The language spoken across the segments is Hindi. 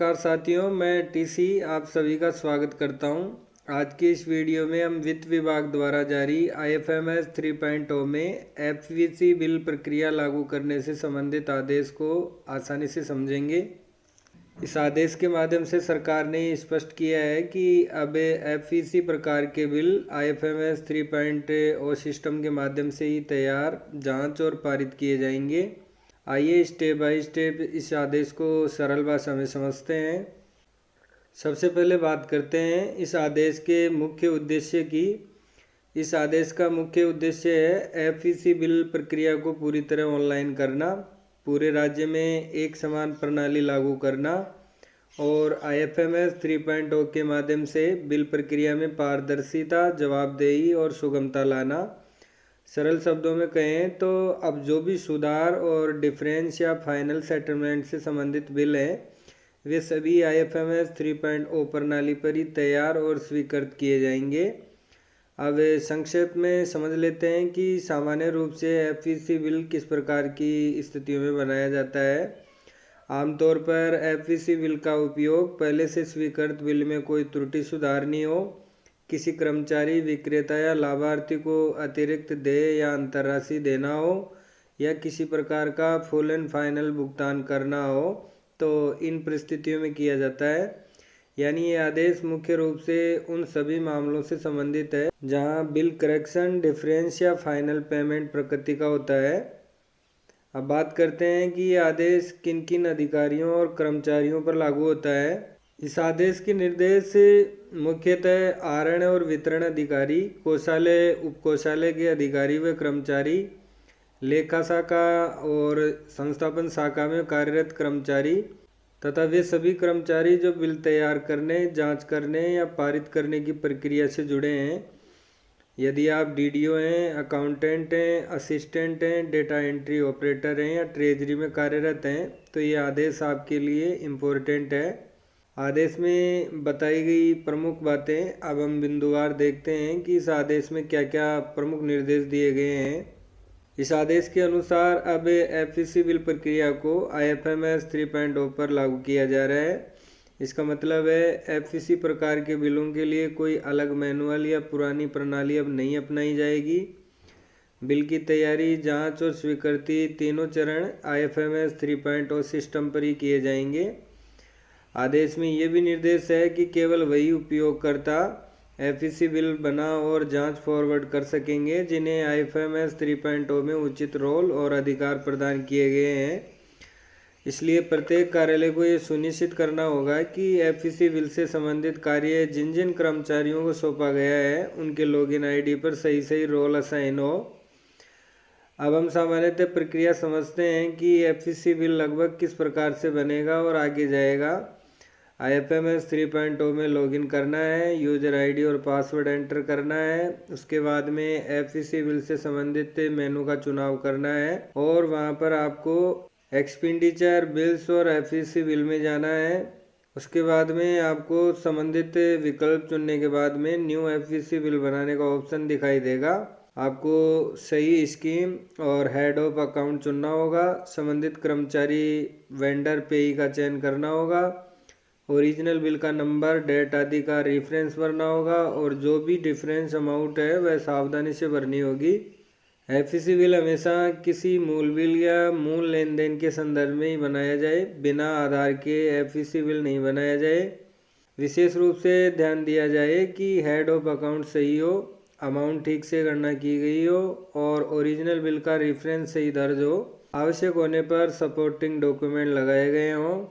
नमस्कार साथियों, मैं टीसी आप सभी का स्वागत करता हूं। आज की इस वीडियो में हम वित्त विभाग द्वारा जारी IFMS 3.0 में FVC बिल प्रक्रिया लागू करने से संबंधित आदेश को आसानी से समझेंगे। इस आदेश के माध्यम से सरकार ने स्पष्ट किया है कि अब FVC प्रकार के बिल IFMS 3.0 सिस्टम के माध्यम से ही तैयार, जांच और पारित किए जाएंगे। आइए स्टेप बाय स्टेप इस आदेश को सरल भाषा में समझते हैं। सबसे पहले बात करते हैं इस आदेश के मुख्य उद्देश्य की। इस आदेश का मुख्य उद्देश्य है FVC बिल प्रक्रिया को पूरी तरह ऑनलाइन करना, पूरे राज्य में एक समान प्रणाली लागू करना और IFMS 3.0 के माध्यम से बिल प्रक्रिया में पारदर्शिता, जवाबदेही और सुगमता लाना। सरल शब्दों में कहें तो अब जो भी सुधार और डिफरेंस या फाइनल सेटलमेंट से संबंधित बिल हैं, वे सभी IFMS 3.0 प्रणाली पर ही तैयार और स्वीकृत किए जाएंगे। अब संक्षेप में समझ लेते हैं कि सामान्य रूप से FVC बिल किस प्रकार की स्थितियों में बनाया जाता है। आमतौर पर FVC बिल का उपयोग पहले से स्वीकृत बिल में कोई त्रुटि सुधारनी हो, किसी कर्मचारी, विक्रेता या लाभार्थी को अतिरिक्त देय या अंतर्राशि देना हो या किसी प्रकार का फुल एंड फाइनल भुगतान करना हो, तो इन परिस्थितियों में किया जाता है। यानी ये आदेश मुख्य रूप से उन सभी मामलों से संबंधित है जहां बिल करेक्शन, डिफरेंस या फाइनल पेमेंट प्रकृति का होता है। अब बात करते हैं कि ये आदेश किन किन अधिकारियों और कर्मचारियों पर लागू होता है। इस आदेश के निर्देश मुख्यतः आहरण और वितरण अधिकारी, कोषालय, उपकोषालय के अधिकारी व कर्मचारी, लेखा शाखा और संस्थापन शाखा में कार्यरत कर्मचारी तथा वे सभी कर्मचारी जो बिल तैयार करने, जांच करने या पारित करने की प्रक्रिया से जुड़े हैं। यदि आप DDO हैं, अकाउंटेंट हैं, असिस्टेंट हैं, डेटा एंट्री ऑपरेटर हैं या ट्रेजरी में कार्यरत हैं, तो ये आदेश आपके लिए इम्पोर्टेंट है। आदेश में बताई गई प्रमुख बातें अब हम बिंदुवार देखते हैं कि इस आदेश में क्या क्या प्रमुख निर्देश दिए गए हैं। इस आदेश के अनुसार अब FVC बिल प्रक्रिया को IFMS 3.0 पर लागू किया जा रहा है। इसका मतलब है FVC प्रकार के बिलों के लिए कोई अलग मैनुअल या पुरानी प्रणाली अब नहीं अपनाई जाएगी। बिल की तैयारी, जांच और स्वीकृति तीनों चरण IFMS 3.0 सिस्टम पर ही किए जाएंगे। आदेश में ये भी निर्देश है कि केवल वही उपयोगकर्ता FVC बिल बना और जांच फॉरवर्ड कर सकेंगे जिन्हें IFMS 3.0 में उचित रोल और अधिकार प्रदान किए गए हैं। इसलिए प्रत्येक कार्यालय को ये सुनिश्चित करना होगा कि FVC बिल से संबंधित कार्य जिन जिन कर्मचारियों को सौंपा गया है उनके लॉगिन ID पर सही रोल असाइन हो। अब हम सामान्यतः प्रक्रिया समझते हैं कि FVC बिल लगभग किस प्रकार से बनेगा और आगे जाएगा। IFMS 3.0 में लॉगिन करना है, यूजर ID और पासवर्ड एंटर करना है। उसके बाद में FVC बिल से संबंधित मेनू का चुनाव करना है और वहां पर आपको एक्सपेंडिचर, बिल्स और FVC बिल में जाना है। उसके बाद में आपको संबंधित विकल्प चुनने के बाद में न्यू FVC बिल बनाने का ऑप्शन दिखाई देगा। आपको सही स्कीम और हेड ऑफ अकाउंट चुनना होगा। संबंधित कर्मचारी, वेंडर, पेई का चयन करना होगा। ओरिजिनल बिल का नंबर, डेट आदि का रेफरेंस भरना होगा और जो भी डिफरेंस अमाउंट है वह सावधानी से भरनी होगी। FVC बिल हमेशा किसी मूल बिल या मूल लेन देन के संदर्भ में ही बनाया जाए, बिना आधार के FVC बिल नहीं बनाया जाए। विशेष रूप से ध्यान दिया जाए कि हेड ऑफ अकाउंट सही हो, अमाउंट ठीक से गणना की गई हो और ओरिजिनल बिल का रेफरेंस सही दर्ज हो। आवश्यक होने पर सपोर्टिंग डॉक्यूमेंट लगाए गए हों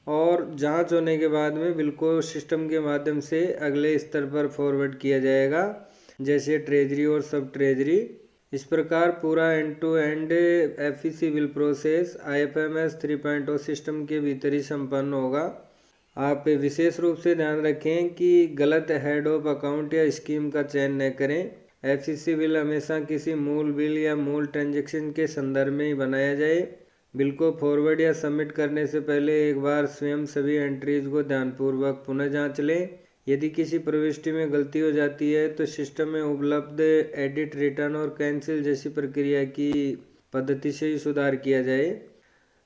और जांच होने के बाद में बिल को सिस्टम के माध्यम से अगले स्तर पर फॉरवर्ड किया जाएगा, जैसे ट्रेजरी और सब ट्रेजरी। इस प्रकार पूरा end to end FVC bill process IFMS 3.0 system के भीतर ही संपन्न होगा। आप विशेष रूप से ध्यान रखें कि गलत हेड ऑफ अकाउंट या स्कीम का चयन न करें। FVC बिल हमेशा किसी मूल बिल या मूल ट्रांजैक्शन के संदर्भ में ही बनाया जाए। बिल को फॉरवर्ड या सबमिट करने से पहले एक बार स्वयं सभी एंट्रीज को ध्यानपूर्वक पुनः जांच लें। यदि किसी प्रविष्टि में गलती हो जाती है तो सिस्टम में उपलब्ध एडिट, रिटर्न और कैंसिल जैसी प्रक्रिया की पद्धति से ही सुधार किया जाए।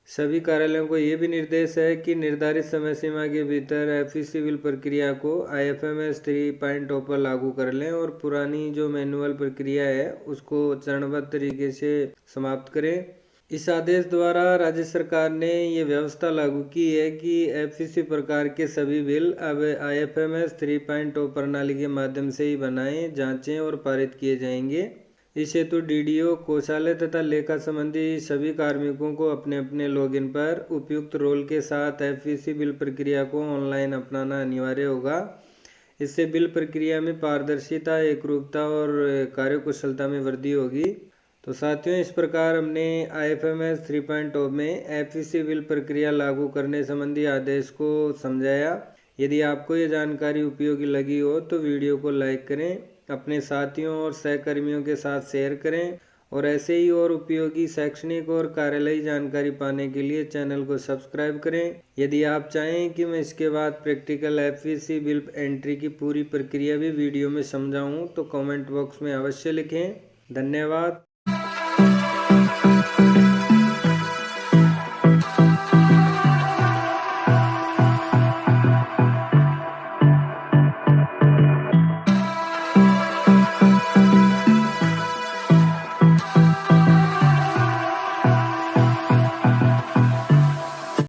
सभी कार्यालयों को ये भी निर्देश है कि निर्धारित समय सीमा के भीतर एफईसी बिल प्रक्रिया को IFMS 3.0 पर लागू कर लें और पुरानी जो मैनुअल प्रक्रिया है उसको चरणबद्ध तरीके से समाप्त करें। इस आदेश द्वारा राज्य सरकार ने ये व्यवस्था लागू की है कि एफईसी प्रकार के सभी बिल अब IFMS 3.0 प्रणाली के माध्यम से ही बनाए, जांचें और पारित किए जाएंगे। इस हेतु DDO, कोषालय तथा लेखा संबंधी सभी कार्मिकों को अपने अपने लॉगिन पर उपयुक्त रोल के साथ एफईसी बिल प्रक्रिया को ऑनलाइन अपनाना अनिवार्य होगा। इससे बिल प्रक्रिया में पारदर्शिता, एकरूपता और कार्यकुशलता में वृद्धि होगी। तो साथियों, इस प्रकार हमने IFMS 3.0 में एफईसी बिल प्रक्रिया लागू करने संबंधी आदेश को समझाया। यदि आपको ये जानकारी उपयोगी लगी हो तो वीडियो को लाइक करें, अपने साथियों और सहकर्मियों के साथ शेयर करें और ऐसे ही और उपयोगी शैक्षणिक और कार्यालयी जानकारी पाने के लिए चैनल को सब्सक्राइब करें। यदि आप चाहें कि मैं इसके बाद प्रैक्टिकल एफईसी बिल एंट्री की पूरी प्रक्रिया भी वीडियो में समझाऊं तो कमेंट बॉक्स में अवश्य लिखें। धन्यवाद।